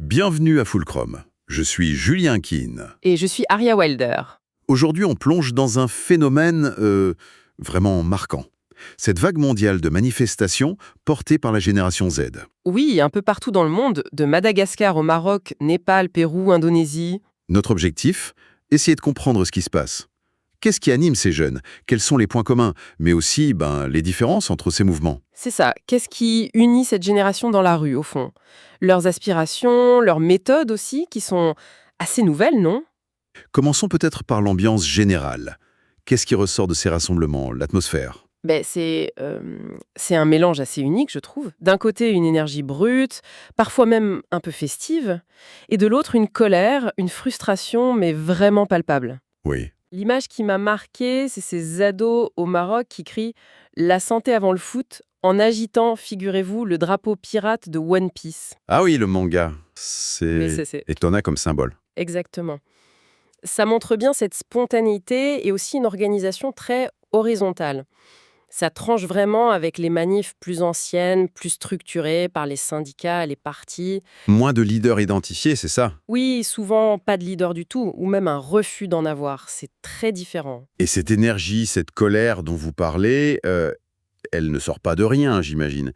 Bienvenue à Fulcrum. Je suis Julien Keane. Et je suis Aria Wilder. Aujourd'hui, on plonge dans un phénomène vraiment marquant. Cette vague mondiale de manifestations portée par la génération Z. Oui, un peu partout dans le monde, de Madagascar au Maroc, Népal, Pérou, Indonésie. Notre objectif, essayer de comprendre ce qui se passe. Qu'est-ce qui anime ces jeunes? Quels sont les points communs? Mais aussi les différences entre ces mouvements. C'est ça, qu'est-ce qui unit cette génération dans la rue, au fond? Leurs aspirations, leurs méthodes aussi, qui sont assez nouvelles, non? Commençons peut-être par l'ambiance générale. Qu'est-ce qui ressort de ces rassemblements? L'atmosphère? C'est un mélange assez unique, je trouve. D'un côté, une énergie brute, parfois même un peu festive, et de l'autre, une colère, une frustration, mais vraiment palpable. Oui. L'image qui m'a marquée, c'est ces ados au Maroc qui crient «La santé avant le foot» en agitant, figurez-vous, le drapeau pirate de One Piece. Ah oui, le manga. Mais C'est c'est étonnant comme symbole. exactement. Ça montre bien cette spontanéité et aussi une organisation très horizontale. Ça tranche vraiment avec les manifs plus anciennes, plus structurées par les syndicats, les partis. Moins de leaders identifiés, c'est ça? Oui, souvent pas de leader du tout, ou même un refus d'en avoir. C'est très différent. Et cette énergie, cette colère dont vous parlez, elle ne sort pas de rien, j'imagine.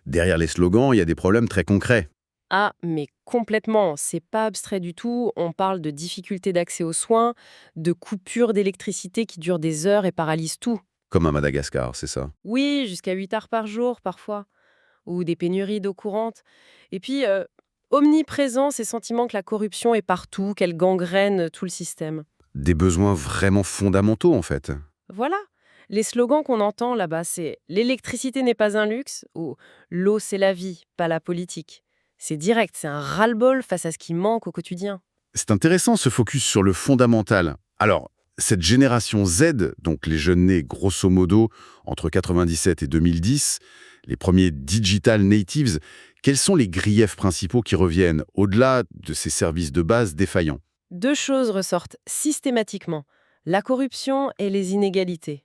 Derrière les slogans, il y a des problèmes très concrets, Ah, mais complètement, c'est pas abstrait du tout. On parle de difficultés d'accès aux soins, de coupures d'électricité qui durent des heures et paralysent tout. comme à Madagascar, c'est ça? Oui, jusqu'à 8 heures par jour parfois, ou des pénuries d'eau courante. Et puis, omniprésent ces sentiments que la corruption est partout, qu'elle gangrène tout le système. Des besoins vraiment fondamentaux, en fait. Voilà. Les slogans qu'on entend là-bas, c'est «l'électricité n'est pas un luxe» ou «l'eau c'est la vie, pas la politique». C'est direct, c'est un ras-le-bol face à ce qui manque au quotidien. C'est intéressant ce focus sur le fondamental. Alors, cette génération Z, donc les jeunes nés grosso modo entre 97 et 2010, les premiers digital natives, quels sont les griefs principaux qui reviennent au-delà de ces services de base défaillants? Deux choses ressortent systématiquement, la corruption et les inégalités.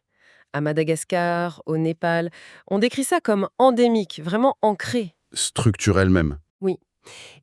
À Madagascar, au Népal, on décrit ça comme endémique, vraiment ancré. Structurels même. Oui.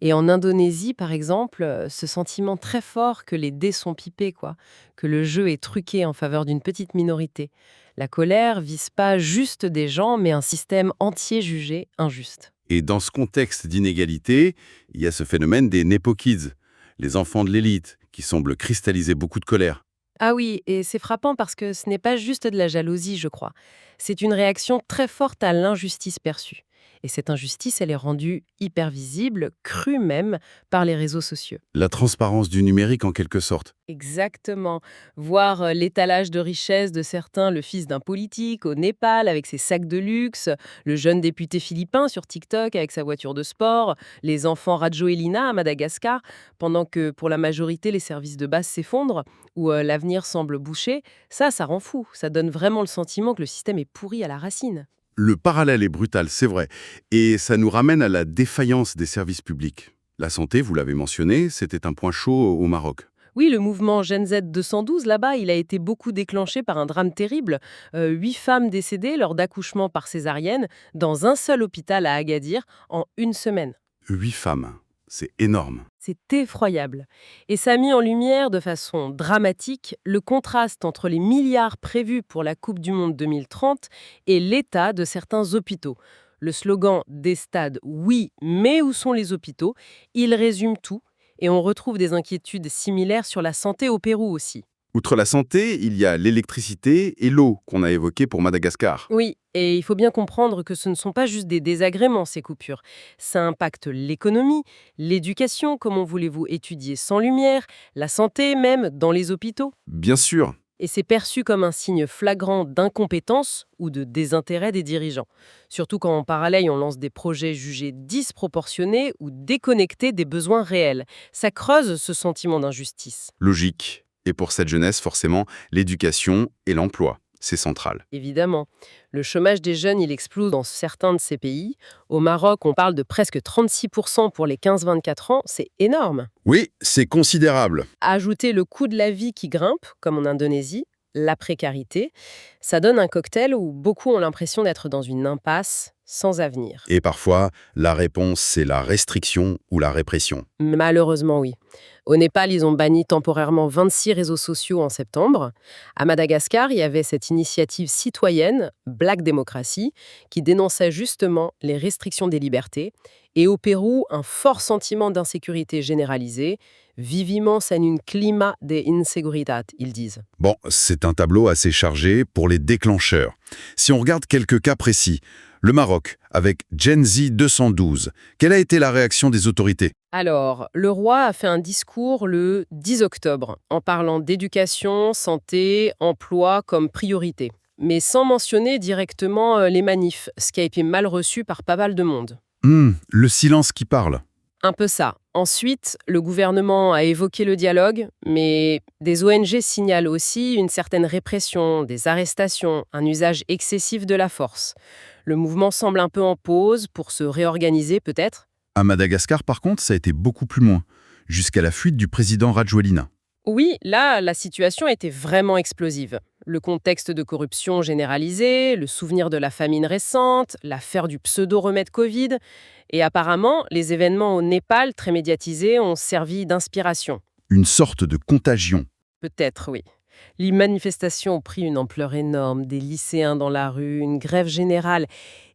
Et en Indonésie, par exemple, ce sentiment très fort que les dés sont pipés, quoi, que le jeu est truqué en faveur d'une petite minorité. La colère vise pas juste des gens, mais un système entier jugé injuste. Et dans ce contexte d'inégalité, il y a ce phénomène des Nepo Kids, les enfants de l'élite, qui semblent cristalliser beaucoup de colère. Ah oui, et c'est frappant parce que ce n'est pas juste de la jalousie, je crois. C'est une réaction très forte à l'injustice perçue. Et cette injustice, elle est rendue hyper visible, crue même, par les réseaux sociaux. La transparence du numérique en quelque sorte. Exactement. Voir l'étalage de richesse de certains, le fils d'un politique au Népal avec ses sacs de luxe, le jeune député philippin sur TikTok avec sa voiture de sport, les enfants Rajoelina à Madagascar, pendant que pour la majorité les services de base s'effondrent ou l'avenir semble bouché, ça rend fou. Ça donne vraiment le sentiment que le système est pourri à la racine. Le parallèle est brutal, c'est vrai. Et ça nous ramène à la défaillance des services publics. La santé, vous l'avez mentionné, c'était un point chaud au Maroc. Oui, le mouvement Gen Z 212, là-bas, il a été beaucoup déclenché par un drame terrible. 8 femmes décédées lors d'accouchements par césarienne dans un seul hôpital à Agadir en une semaine. 8 femmes, c'est énorme. C'est effroyable. Et ça a mis en lumière de façon dramatique le contraste entre les milliards prévus pour la Coupe du Monde 2030 et l'état de certains hôpitaux. Le slogan des stades «Oui, mais où sont les hôpitaux?» il résume tout. Et on retrouve des inquiétudes similaires sur la santé au Pérou aussi. Outre la santé, il y a l'électricité et l'eau qu'on a évoquées pour Madagascar. Oui, et il faut bien comprendre que ce ne sont pas juste des désagréments, ces coupures. Ça impacte l'économie, l'éducation, comment voulez-vous étudier sans lumière, la santé même, dans les hôpitaux. Bien sûr. Et c'est perçu comme un signe flagrant d'incompétence ou de désintérêt des dirigeants. Surtout quand en parallèle on lance des projets jugés disproportionnés ou déconnectés des besoins réels. Ça creuse ce sentiment d'injustice. Logique. Et pour cette jeunesse, forcément, l'éducation et l'emploi, c'est central. Évidemment. Le chômage des jeunes, il explose dans certains de ces pays. Au Maroc, on parle de presque 36% pour les 15-24 ans. C'est énorme. Oui, c'est considérable. Ajouter le coût de la vie qui grimpe, comme en Indonésie, la précarité. Ça donne un cocktail où beaucoup ont l'impression d'être dans une impasse sans avenir. Et parfois, la réponse, c'est la restriction ou la répression. Malheureusement, oui. Au Népal, ils ont banni temporairement 26 réseaux sociaux en septembre. À Madagascar, il y avait cette initiative citoyenne, Black Democracy, qui dénonçait justement les restrictions des libertés. Et au Pérou, un fort sentiment d'insécurité généralisé. Vivimos en un climat de inseguridad, ils disent. Bon, c'est un tableau assez chargé pour les déclencheurs. Si on regarde quelques cas précis, le Maroc, avec Gen Z 212, quelle a été la réaction des autorités? Alors, le roi a fait un discours le 10 octobre, en parlant d'éducation, santé, emploi comme priorité, mais sans mentionner directement les manifs, ce qui a été mal reçu par pas mal de monde. Le silence qui parle. Un peu ça. Ensuite, le gouvernement a évoqué le dialogue, mais des ONG signalent aussi une certaine répression, des arrestations, un usage excessif de la force. Le mouvement semble un peu en pause pour se réorganiser peut-être. À Madagascar, par contre, ça a été beaucoup plus loin, jusqu'à la fuite du président Rajoelina. Oui, là, la situation était vraiment explosive. Le contexte de corruption généralisée, le souvenir de la famine récente, l'affaire du pseudo-remède Covid. Et apparemment, les événements au Népal, très médiatisés, ont servi d'inspiration. Une sorte de contagion. Peut-être, oui. Les manifestations ont pris une ampleur énorme, des lycéens dans la rue, une grève générale.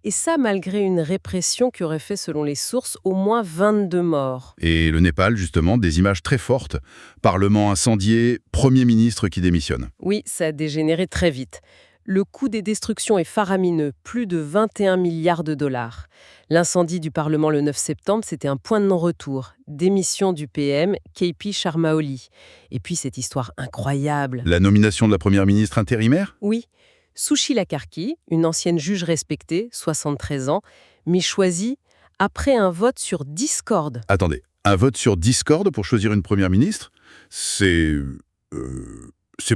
Et ça, malgré une répression qui aurait fait, selon les sources, au moins 22 morts. Et le Népal, justement, des images très fortes. Parlement incendié, Premier ministre qui démissionne. Oui, ça a dégénéré très vite. Le coût des destructions est faramineux, plus de 21 milliards de dollars. L'incendie du Parlement le 9 septembre, c'était un point de non-retour. Démission du PM, KP Sharma Oli. Et puis cette histoire incroyable. La nomination de la Première ministre intérimaire? Oui, Sushila Karki, une ancienne juge respectée, 73 ans, mais choisie après un vote sur Discord. Attendez, un vote sur Discord pour choisir une Première ministre? C'est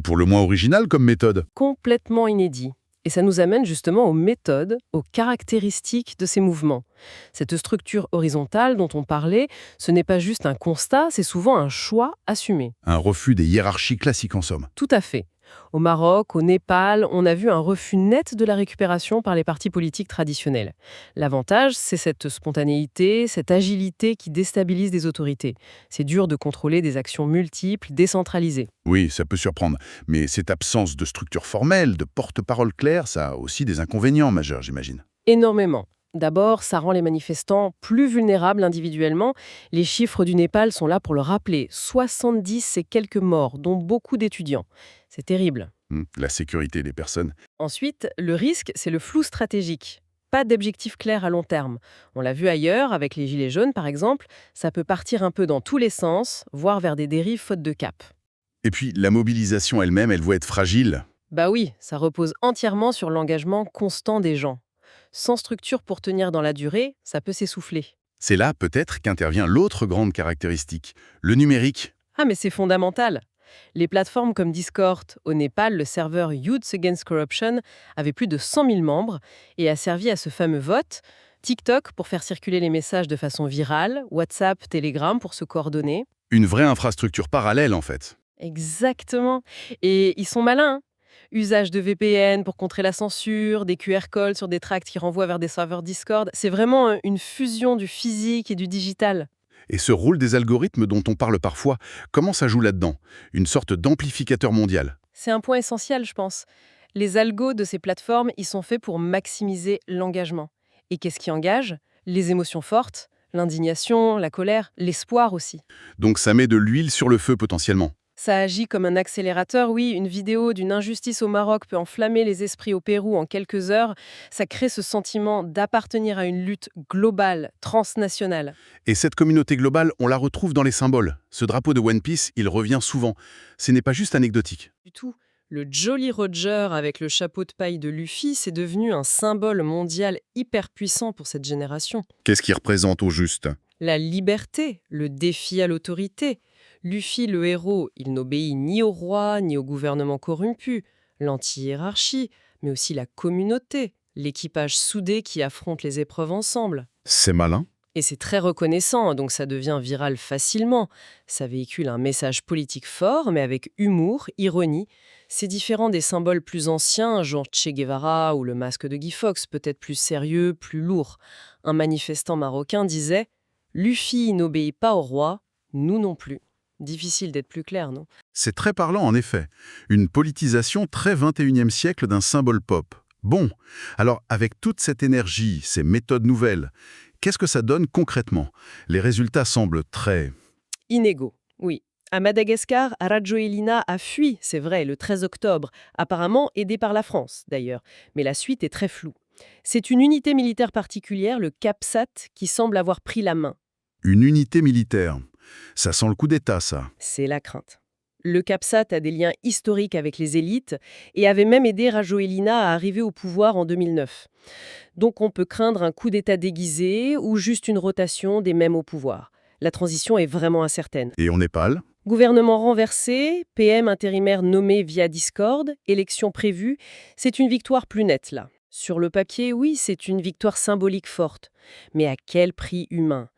pour le moins original comme méthode. Complètement inédit. Et ça nous amène justement aux méthodes, aux caractéristiques de ces mouvements. Cette structure horizontale dont on parlait, ce n'est pas juste un constat, c'est souvent un choix assumé. Un refus des hiérarchies classiques en somme. Tout à fait. Au Maroc, au Népal, on a vu un refus net de la récupération par les partis politiques traditionnels. L'avantage, c'est cette spontanéité, cette agilité qui déstabilise des autorités. C'est dur de contrôler des actions multiples, décentralisées. Oui, ça peut surprendre. Mais cette absence de structure formelle, de porte-parole claire, ça a aussi des inconvénients majeurs, j'imagine. Énormément. D'abord, ça rend les manifestants plus vulnérables individuellement. Les chiffres du Népal sont là pour le rappeler. 70 et quelques morts, dont beaucoup d'étudiants. C'est terrible. La sécurité des personnes. Ensuite, le risque, c'est le flou stratégique. Pas d'objectif clair à long terme. On l'a vu ailleurs, avec les Gilets jaunes par exemple, ça peut partir un peu dans tous les sens, voire vers des dérives faute de cap. Et puis, la mobilisation elle-même, elle va être fragile. Bah oui, ça repose entièrement sur l'engagement constant des gens. Sans structure pour tenir dans la durée, ça peut s'essouffler. C'est là, peut-être, qu'intervient l'autre grande caractéristique, le numérique. Ah mais c'est fondamental. Les plateformes comme Discord, au Népal, le serveur Youth Against Corruption avait plus de 100 000 membres et a servi à ce fameux vote. TikTok pour faire circuler les messages de façon virale, WhatsApp, Telegram pour se coordonner. Une vraie infrastructure parallèle, en fait. Exactement. Et ils sont malins, hein. Usage de VPN pour contrer la censure, des QR codes sur des tracts qui renvoient vers des serveurs Discord. C'est vraiment une fusion du physique et du digital. Et ce rôle des algorithmes dont on parle parfois, comment ça joue là-dedans? Une sorte d'amplificateur mondial. C'est un point essentiel, je pense. Les algos de ces plateformes, ils sont faits pour maximiser l'engagement. Et qu'est-ce qui engage? Les émotions fortes, l'indignation, la colère, l'espoir aussi. Donc ça met de l'huile sur le feu potentiellement. Ça agit comme un accélérateur, oui. Une vidéo d'une injustice au Maroc peut enflammer les esprits au Pérou en quelques heures. Ça crée ce sentiment d'appartenir à une lutte globale, transnationale. Et cette communauté globale, on la retrouve dans les symboles. Ce drapeau de One Piece, il revient souvent. Ce n'est pas juste anecdotique. Du tout. Le Jolly Roger avec le chapeau de paille de Luffy, c'est devenu un symbole mondial hyper puissant pour cette génération. Qu'est-ce qu'il représente au juste? La liberté, le défi à l'autorité. Luffy, le héros, il n'obéit ni au roi, ni au gouvernement corrompu, l'anti-hiérarchie, mais aussi la communauté, l'équipage soudé qui affronte les épreuves ensemble. C'est malin. Et c'est très reconnaissant, donc ça devient viral facilement. Ça véhicule un message politique fort, mais avec humour, ironie. C'est différent des symboles plus anciens, genre Che Guevara ou le masque de Guy Fawkes, peut-être plus sérieux, plus lourd. Un manifestant marocain disait « Luffy n'obéit pas au roi, nous non plus ». Difficile d'être plus clair, non? C'est très parlant en effet. Une politisation très 21e siècle d'un symbole pop. Bon, alors avec toute cette énergie, ces méthodes nouvelles, qu'est-ce que ça donne concrètement? Les résultats semblent très... Inégaux, oui. À Madagascar, Rajoelina a fui, c'est vrai, le 13 octobre, apparemment aidé par la France, d'ailleurs. Mais la suite est très floue. C'est une unité militaire particulière, le CAPSAT, qui semble avoir pris la main. Une unité militaire. Ça sent le coup d'État, ça. C'est la crainte. Le CAPSAT a des liens historiques avec les élites et avait même aidé Rajoelina à arriver au pouvoir en 2009. Donc on peut craindre un coup d'État déguisé ou juste une rotation des mêmes au pouvoir. La transition est vraiment incertaine. Et au Népal? Gouvernement renversé, PM intérimaire nommé via Discord, élection prévue, c'est une victoire plus nette là. Sur le papier, oui, c'est une victoire symbolique forte. Mais à quel prix humain?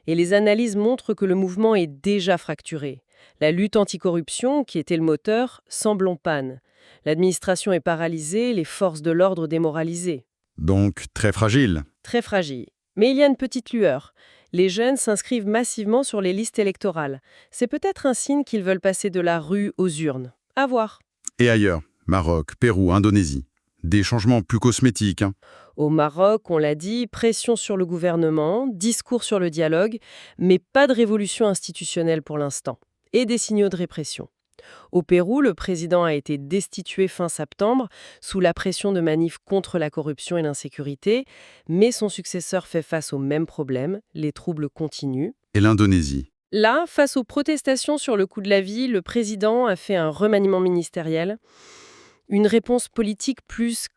Et les analyses montrent que le mouvement est déjà fracturé. La lutte anticorruption, qui était le moteur, semble en panne. L'administration est paralysée, les forces de l'ordre démoralisées. Donc très fragile. Très fragile. Mais il y a une petite lueur. Les jeunes s'inscrivent massivement sur les listes électorales. C'est peut-être un signe qu'ils veulent passer de la rue aux urnes. À voir. Et ailleurs, Maroc, Pérou, Indonésie. Des changements plus cosmétiques, hein. Au Maroc, on l'a dit, pression sur le gouvernement, discours sur le dialogue, mais pas de révolution institutionnelle pour l'instant. Et des signaux de répression. Au Pérou, le président a été destitué fin septembre sous la pression de manifs contre la corruption et l'insécurité, mais son successeur fait face aux mêmes problèmes, les troubles continuent. Et l'Indonésie. Là, face aux protestations sur le coût de la vie, le président a fait un remaniement ministériel, une réponse politique plus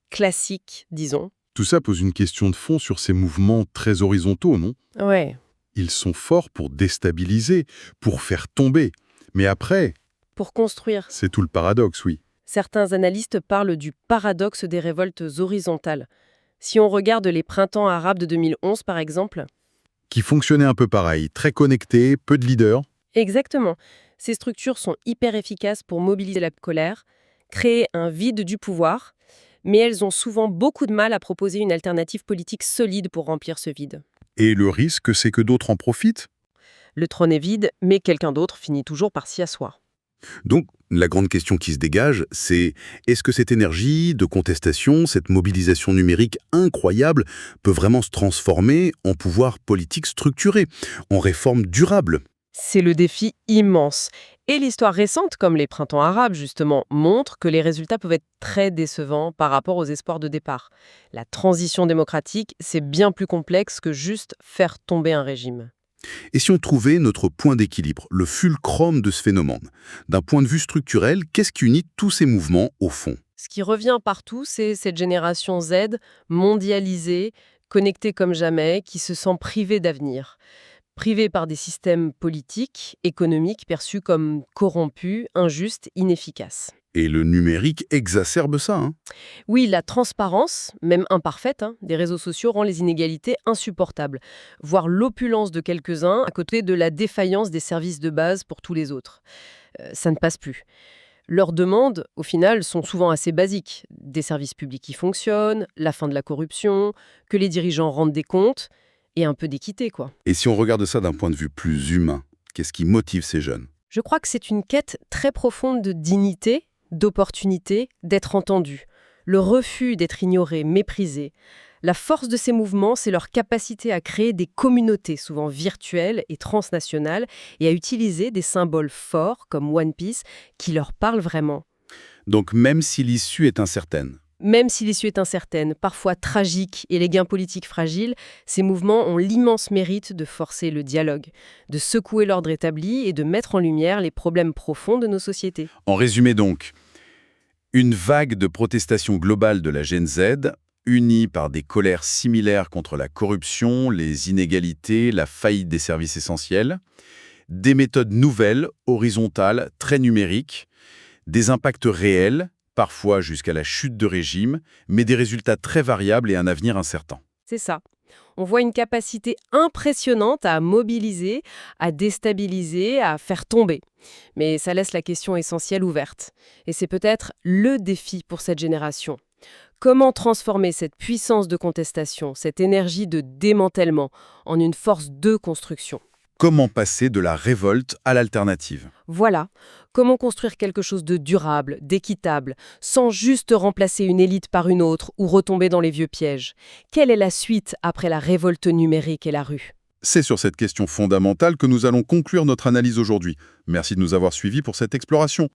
classique, disons. Tout ça pose une question de fond sur ces mouvements très horizontaux, non? Ouais. Ils sont forts pour déstabiliser, pour faire tomber. Mais après, Pour construire. c'est tout le paradoxe, oui. Certains analystes parlent du paradoxe des révoltes horizontales. Si on regarde les printemps arabes de 2011, par exemple. Qui fonctionnaient un peu pareil, très connectés, peu de leaders. Exactement. Ces structures sont hyper efficaces pour mobiliser la colère, créer un vide du pouvoir, mais elles ont souvent beaucoup de mal à proposer une alternative politique solide pour remplir ce vide. Et le risque, c'est que d'autres en profitent. Le trône est vide, mais quelqu'un d'autre finit toujours par s'y asseoir. Donc, la grande question qui se dégage, c'est est-ce que cette énergie de contestation, cette mobilisation numérique incroyable, peut vraiment se transformer en pouvoir politique structuré, en réforme durable? C'est le défi immense. Et l'histoire récente, comme les printemps arabes justement, montre que les résultats peuvent être très décevants par rapport aux espoirs de départ. La transition démocratique, c'est bien plus complexe que juste faire tomber un régime. Et si on trouvait notre point d'équilibre, le fulcrum de ce phénomène? D'un point de vue structurel, qu'est-ce qui unit tous ces mouvements au fond? Ce qui revient partout, c'est cette génération Z, mondialisée, connectée comme jamais, qui se sent privée d'avenir. Privée par des systèmes politiques, économiques perçus comme corrompus, injustes, inefficaces. Et le numérique exacerbe ça, hein? Oui, la transparence, même imparfaite, des réseaux sociaux rend les inégalités insupportables, voire l'opulence de quelques-uns à côté de la défaillance des services de base pour tous les autres. Ça ne passe plus. Leurs demandes, au final, sont souvent assez basiques. Des services publics qui fonctionnent, la fin de la corruption, que les dirigeants rendent des comptes, et un peu d'équité, quoi. Et si on regarde ça d'un point de vue plus humain, qu'est-ce qui motive ces jeunes? Je crois que c'est une quête très profonde de dignité, d'opportunité, d'être entendu. Le refus d'être ignoré, méprisé. La force de ces mouvements, c'est leur capacité à créer des communautés, souvent virtuelles et transnationales, et à utiliser des symboles forts, comme One Piece, qui leur parlent vraiment. Donc même si l'issue est incertaine. Même si l'issue est incertaine, parfois tragique, et les gains politiques fragiles, ces mouvements ont l'immense mérite de forcer le dialogue, de secouer l'ordre établi et de mettre en lumière les problèmes profonds de nos sociétés. En résumé donc, une vague de protestation globale de la Gen Z, unie par des colères similaires contre la corruption, les inégalités, la faillite des services essentiels, des méthodes nouvelles, horizontales, très numériques, des impacts réels, parfois jusqu'à la chute de régime, mais des résultats très variables et un avenir incertain. C'est ça. On voit une capacité impressionnante à mobiliser, à déstabiliser, à faire tomber. Mais ça laisse la question essentielle ouverte. Et c'est peut-être le défi pour cette génération. Comment transformer cette puissance de contestation, cette énergie de démantèlement, en une force de construction? Comment passer de la révolte à l'alternative? Voilà, comment construire quelque chose de durable, d'équitable, sans juste remplacer une élite par une autre ou retomber dans les vieux pièges. Quelle est la suite après la révolte numérique et la rue? C'est sur cette question fondamentale que nous allons conclure notre analyse aujourd'hui. Merci de nous avoir suivis pour cette exploration.